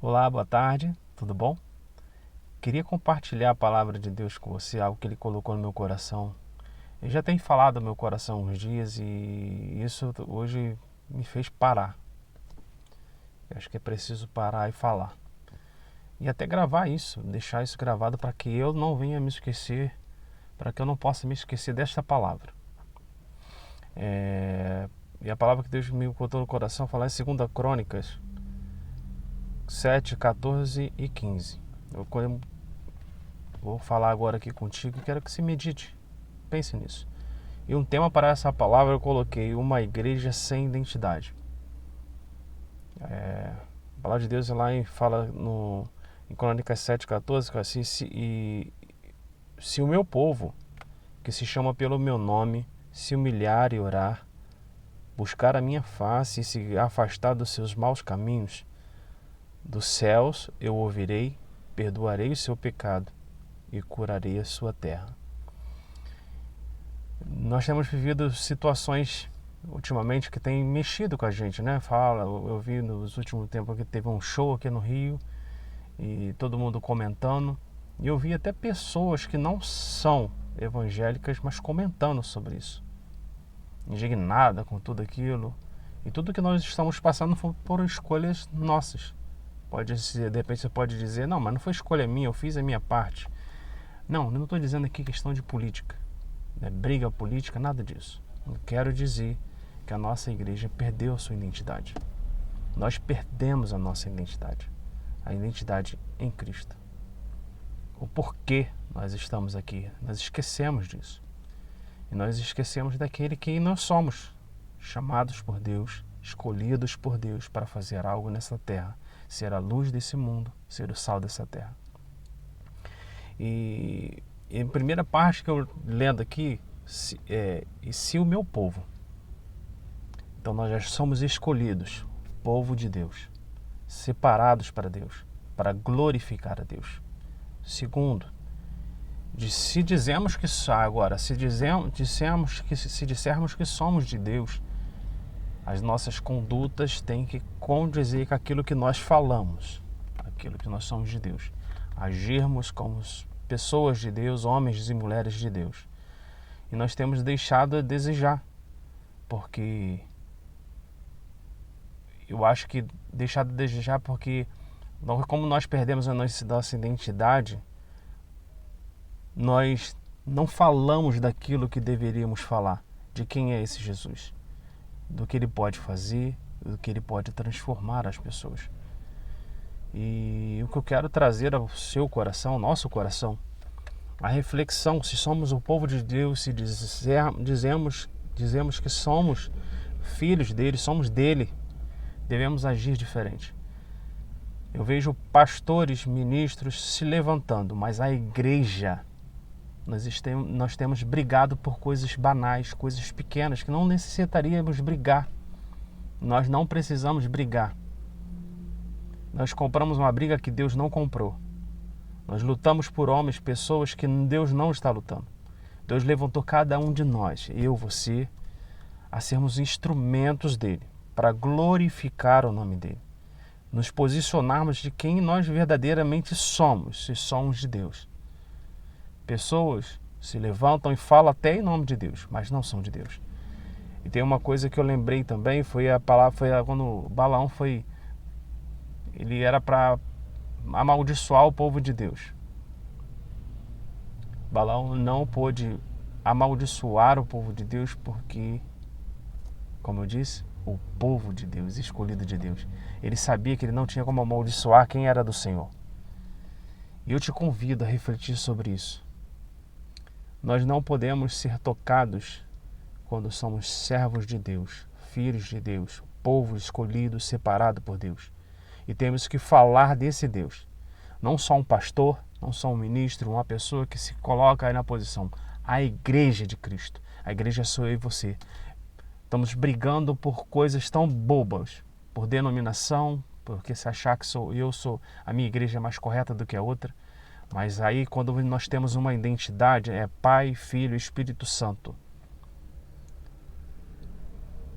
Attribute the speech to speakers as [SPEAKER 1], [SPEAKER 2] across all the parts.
[SPEAKER 1] Olá, boa tarde, tudo bom? Queria compartilhar a palavra de Deus com você, algo que Ele colocou no meu coração. Ele já tem falado no meu coração uns dias e isso hoje me fez parar. Eu acho que é preciso parar e falar. E até gravar isso, deixar isso gravado para que eu não venha me esquecer, para que eu não possa me esquecer desta palavra. E a palavra que Deus me botou no coração falar em 2 Crônicas 7, 14 e 15. Eu vou falar agora aqui contigo e quero que você medite. Pense nisso. E um tema para essa palavra eu coloquei: uma igreja sem identidade. A palavra de Deus lá fala em Crônicas 7,14, que assim, se o meu povo, que se chama pelo meu nome, se humilhar e orar, buscar a minha face e se afastar dos seus maus caminhos, dos céus eu ouvirei, perdoarei o seu pecado e curarei a sua terra. Nós temos vivido situações ultimamente que tem mexido com a gente, né? Eu vi nos últimos tempos que teve um show aqui no Rio e todo mundo comentando. E eu vi até pessoas que não são evangélicas, mas comentando sobre isso. Indignada com tudo aquilo. E tudo que nós estamos passando foi por escolhas nossas. De repente você pode dizer: não, mas não foi escolha minha, eu fiz a minha parte. Não estou dizendo aqui questão de política, briga política, nada disso. Eu quero dizer que a nossa igreja perdeu a sua identidade. Nós perdemos a nossa identidade, a identidade em Cristo. O porquê nós estamos aqui, nós esquecemos disso. E nós esquecemos daquele que nós somos, chamados por Deus, escolhidos por Deus para fazer algo nessa terra, ser a luz desse mundo, ser o sal dessa terra. E a primeira parte que eu lendo aqui, e se o meu povo. Então nós já somos escolhidos, povo de Deus, separados para Deus, para glorificar a Deus. Segundo, se dissermos que somos de Deus, as nossas condutas têm que condizer com aquilo que nós falamos, aquilo que nós somos de Deus. Agirmos como pessoas de Deus, homens e mulheres de Deus. E nós temos deixado a desejar, porque eu acho que deixado a desejar porque como nós perdemos a nossa identidade, nós não falamos daquilo que deveríamos falar, de quem é esse Jesus, do que ele pode fazer, do que ele pode transformar as pessoas. E o que eu quero trazer ao seu coração, ao nosso coração, a reflexão: se somos o povo de Deus, se dizemos que somos filhos dele, somos dele, devemos agir diferente. Eu vejo pastores, ministros se levantando, mas a igreja, nós temos brigado por coisas banais, coisas pequenas, que não necessitaríamos brigar. Nós não precisamos brigar. Nós compramos uma briga que Deus não comprou. Nós lutamos por homens, pessoas que Deus não está lutando. Deus levantou cada um de nós, eu, você, a sermos instrumentos dele, para glorificar o nome dele. Nos posicionarmos de quem nós verdadeiramente somos, se somos de Deus. Pessoas se levantam e falam até em nome de Deus, mas não são de Deus. E tem uma coisa que eu lembrei também, foi quando Balaão ele era para amaldiçoar o povo de Deus. Balaão não pôde amaldiçoar o povo de Deus porque, como eu disse, o povo de Deus, escolhido de Deus, ele sabia que ele não tinha como amaldiçoar quem era do Senhor. E eu te convido a refletir sobre isso. Nós não podemos ser tocados quando somos servos de Deus, filhos de Deus, povo escolhido, separado por Deus. E temos que falar desse Deus. Não só um pastor, não só um ministro, uma pessoa que se coloca aí na posição. A igreja de Cristo. A igreja sou eu e você. Estamos brigando por coisas tão bobas, por denominação, porque se achar que a minha igreja é mais correta do que a outra. Mas aí, quando nós temos uma identidade, é Pai, Filho e Espírito Santo.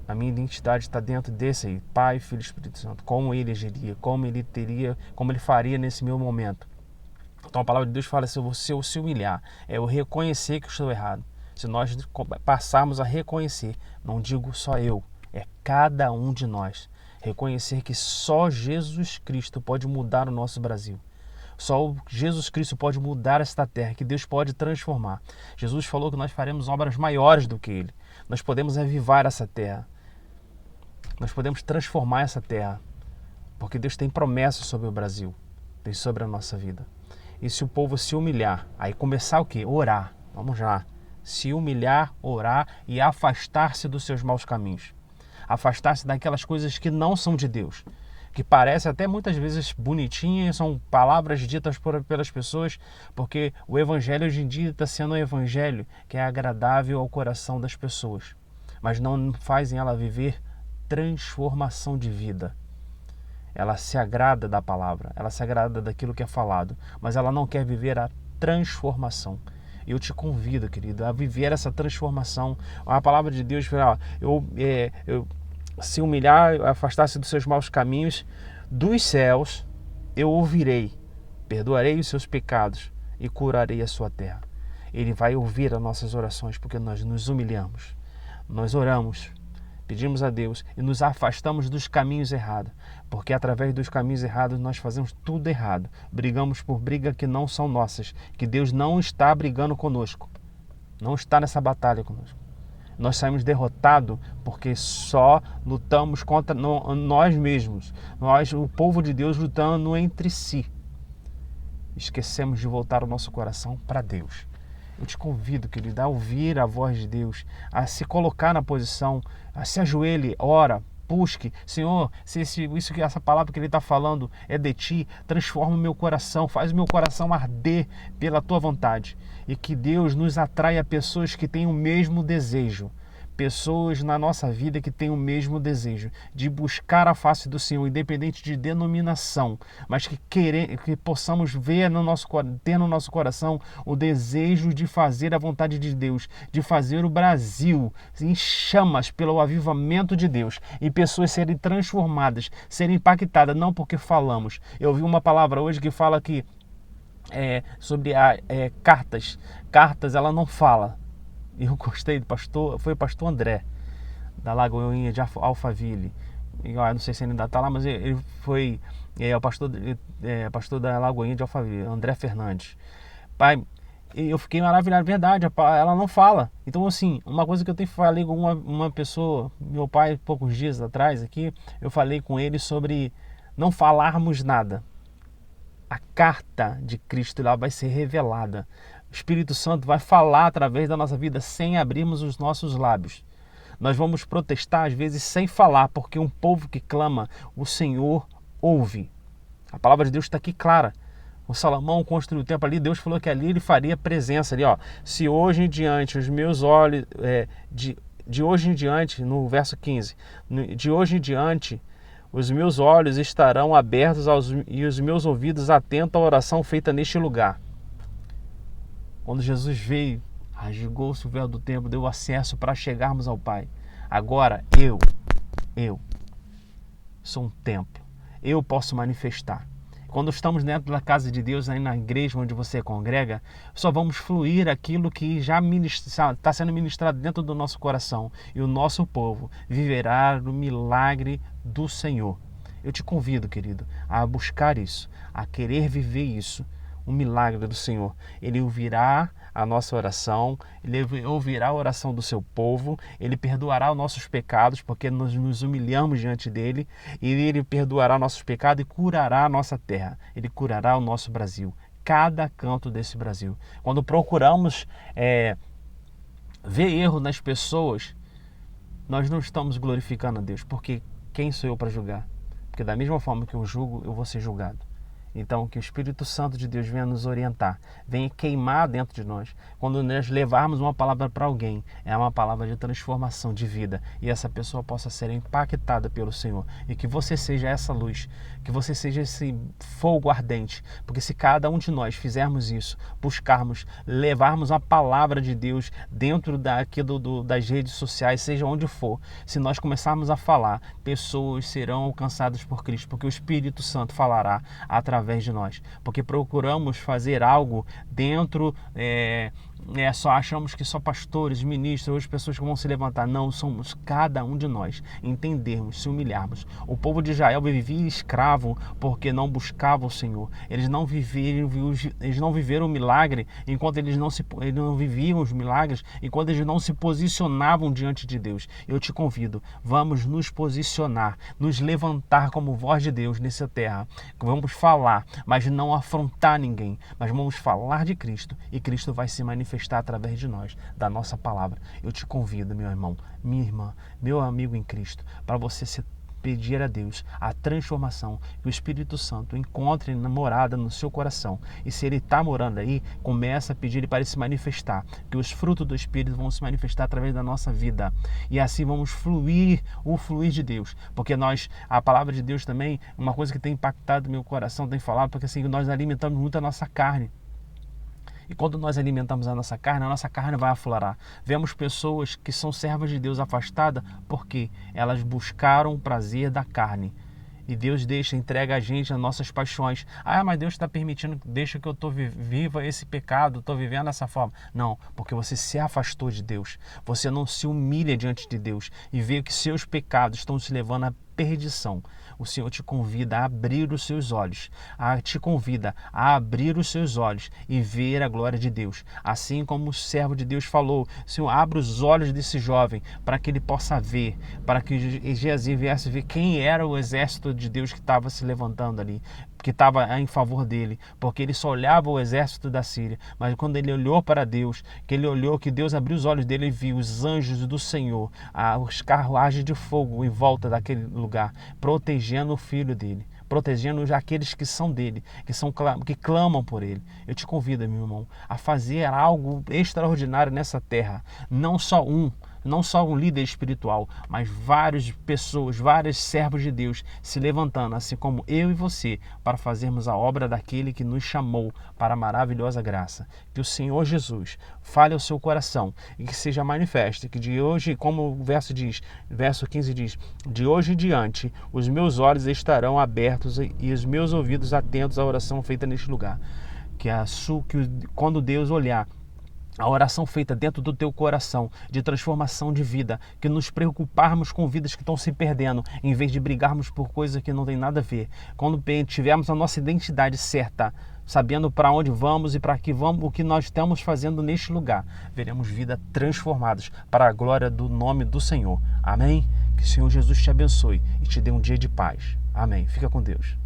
[SPEAKER 1] A minha identidade está dentro desse aí, Pai, Filho e Espírito Santo. Como ele agiria, como ele faria nesse meu momento. Então a palavra de Deus fala: se eu se humilhar, é eu reconhecer que eu estou errado. Se nós passarmos a reconhecer, não digo só eu, é cada um de nós, reconhecer que só Jesus Cristo pode mudar o nosso Brasil. Só Jesus Cristo pode mudar esta terra, que Deus pode transformar. Jesus falou que nós faremos obras maiores do que Ele. Nós podemos avivar essa terra. Nós podemos transformar essa terra. Porque Deus tem promessas sobre o Brasil, tem sobre a nossa vida. E se o povo se humilhar, aí começar o quê? Orar. Vamos lá. Se humilhar, orar e afastar-se dos seus maus caminhos. Afastar-se daquelas coisas que não são de Deus. Que parecem até muitas vezes bonitinhas, são palavras ditas pelas pessoas, porque o evangelho hoje em dia está sendo um evangelho que é agradável ao coração das pessoas, mas não fazem ela viver transformação de vida. Ela se agrada da palavra, ela se agrada daquilo que é falado, mas ela não quer viver a transformação. Eu te convido, querido, a viver essa transformação. A palavra de Deus fala: se humilhar, afastar-se dos seus maus caminhos, dos céus eu ouvirei, perdoarei os seus pecados e curarei a sua terra. Ele vai ouvir as nossas orações, porque nós nos humilhamos, nós oramos, pedimos a Deus e nos afastamos dos caminhos errados, porque através dos caminhos errados nós fazemos tudo errado, brigamos por briga que não são nossas, que Deus não está brigando conosco, não está nessa batalha conosco. Nós saímos derrotados porque só lutamos contra nós mesmos. Nós, o povo de Deus, lutando entre si. Esquecemos de voltar o nosso coração para Deus. Eu te convido, querido, a ouvir a voz de Deus, a se colocar na posição, a se ajoelhe, ora, busque. Senhor, se essa palavra que Ele está falando é de Ti, transforma o meu coração, faz o meu coração arder pela Tua vontade. E que Deus nos atraia a pessoas que têm o mesmo desejo. Pessoas na nossa vida que têm o mesmo desejo de buscar a face do Senhor, independente de denominação, mas que possamos ter no nosso coração o desejo de fazer a vontade de Deus, de fazer o Brasil em chamas pelo avivamento de Deus e pessoas serem transformadas, serem impactadas, não porque falamos. Eu ouvi uma palavra hoje que fala que sobre cartas. Cartas ela não fala. Eu gostei do pastor, foi o pastor André, da Lagoinha de Alphaville. Eu não sei se ele ainda está lá, mas ele foi o pastor da Lagoinha de Alphaville, André Fernandes. Pai, eu fiquei maravilhado, verdade, ela não fala. Então, assim, uma coisa que eu falei com uma pessoa, meu pai, poucos dias atrás aqui, eu falei com ele sobre não falarmos nada. A carta de Cristo lá vai ser revelada. O Espírito Santo vai falar através da nossa vida sem abrirmos os nossos lábios. Nós vamos protestar às vezes sem falar, porque um povo que clama, o Senhor ouve. A palavra de Deus está aqui clara. O Salomão construiu o templo ali, Deus falou que ali ele faria presença ali, ó. Se hoje em diante os meus olhos, de hoje em diante, no verso 15, de hoje em diante os meus olhos estarão abertos e os meus ouvidos atentos à oração feita neste lugar. Quando Jesus veio, rasgou-se o véu do templo, deu acesso para chegarmos ao Pai. Agora eu sou um templo. Eu posso manifestar. Quando estamos dentro da casa de Deus, aí na igreja onde você congrega, só vamos fluir aquilo que já está sendo ministrado dentro do nosso coração. E o nosso povo viverá no milagre do Senhor. Eu te convido, querido, a buscar isso, a querer viver isso. Um milagre do Senhor. Ele ouvirá a nossa oração, Ele ouvirá a oração do seu povo, Ele perdoará os nossos pecados, porque nós nos humilhamos diante dEle, e Ele perdoará nossos pecados e curará a nossa terra, Ele curará o nosso Brasil, cada canto desse Brasil. Quando procuramos ver erro nas pessoas, nós não estamos glorificando a Deus, porque quem sou eu para julgar? Porque da mesma forma que eu julgo, eu vou ser julgado. Então, que o Espírito Santo de Deus venha nos orientar, venha queimar dentro de nós. Quando nós levarmos uma palavra para alguém, é uma palavra de transformação de vida, e essa pessoa possa ser impactada pelo Senhor. E que você seja essa luz, que você seja esse fogo ardente, porque se cada um de nós fizermos isso, buscarmos, levarmos a palavra de Deus dentro das redes sociais, seja onde for, se nós começarmos a falar, pessoas serão alcançadas por Cristo, porque o Espírito Santo falará através de nós, porque procuramos fazer algo dentro, só achamos que só pastores, ministros, ou as pessoas que vão se levantar. Não, somos cada um de nós, entendermos, se humilharmos. O povo de Israel vivia escravo porque não buscava o Senhor. Eles não viveram o milagre enquanto eles não viviam os milagres, enquanto eles não se posicionavam diante de Deus. Eu te convido, vamos nos posicionar, nos levantar como voz de Deus nessa terra. Vamos falar, mas não afrontar ninguém, mas vamos falar de Cristo, e Cristo vai se manifestar através de nós, da nossa palavra. Eu te convido, meu irmão, minha irmã, meu amigo em Cristo, para você pedir a Deus a transformação, que o Espírito Santo encontre morada no seu coração, e se ele está morando aí, começa a pedir ele para se manifestar, que os frutos do Espírito vão se manifestar através da nossa vida, e assim vamos fluir de Deus, porque a palavra de Deus também, uma coisa que tem impactado meu coração, tem falado, porque assim, nós alimentamos muito a nossa carne. E quando nós alimentamos a nossa carne vai aflorar. Vemos pessoas que são servas de Deus afastadas porque elas buscaram o prazer da carne. E Deus entrega a gente as nossas paixões. Mas Deus está permitindo, deixa que eu viva esse pecado, estou vivendo dessa forma. Não, porque você se afastou de Deus. Você não se humilha diante de Deus e vê que seus pecados estão te levando à perdição. O Senhor te convida a abrir os seus olhos, e ver a glória de Deus. Assim como o servo de Deus falou, Senhor, abre os olhos desse jovem para que ele possa ver, para que Geazi viesse ver quem era o exército de Deus que estava se levantando ali, que estava em favor dele, porque ele só olhava o exército da Síria, mas quando ele olhou para Deus, que Deus abriu os olhos dele e viu os anjos do Senhor, os carruagens de fogo em volta daquele lugar, protegendo o filho dele, protegendo aqueles que são dele, que clamam por ele. Eu te convido, meu irmão, a fazer algo extraordinário nessa terra, não só um líder espiritual, mas várias pessoas, vários servos de Deus se levantando, assim como eu e você, para fazermos a obra daquele que nos chamou para a maravilhosa graça. Que o Senhor Jesus fale ao seu coração e que seja manifesto, que de hoje, como o verso 15 diz, de hoje em diante os meus olhos estarão abertos e os meus ouvidos atentos à oração feita neste lugar. Que quando Deus olhar a oração feita dentro do teu coração, de transformação de vida, que nos preocuparmos com vidas que estão se perdendo, em vez de brigarmos por coisas que não tem nada a ver. Quando tivermos a nossa identidade certa, sabendo para onde vamos e para que vamos, o que nós estamos fazendo neste lugar, veremos vidas transformadas para a glória do nome do Senhor. Amém? Que o Senhor Jesus te abençoe e te dê um dia de paz. Amém. Fica com Deus.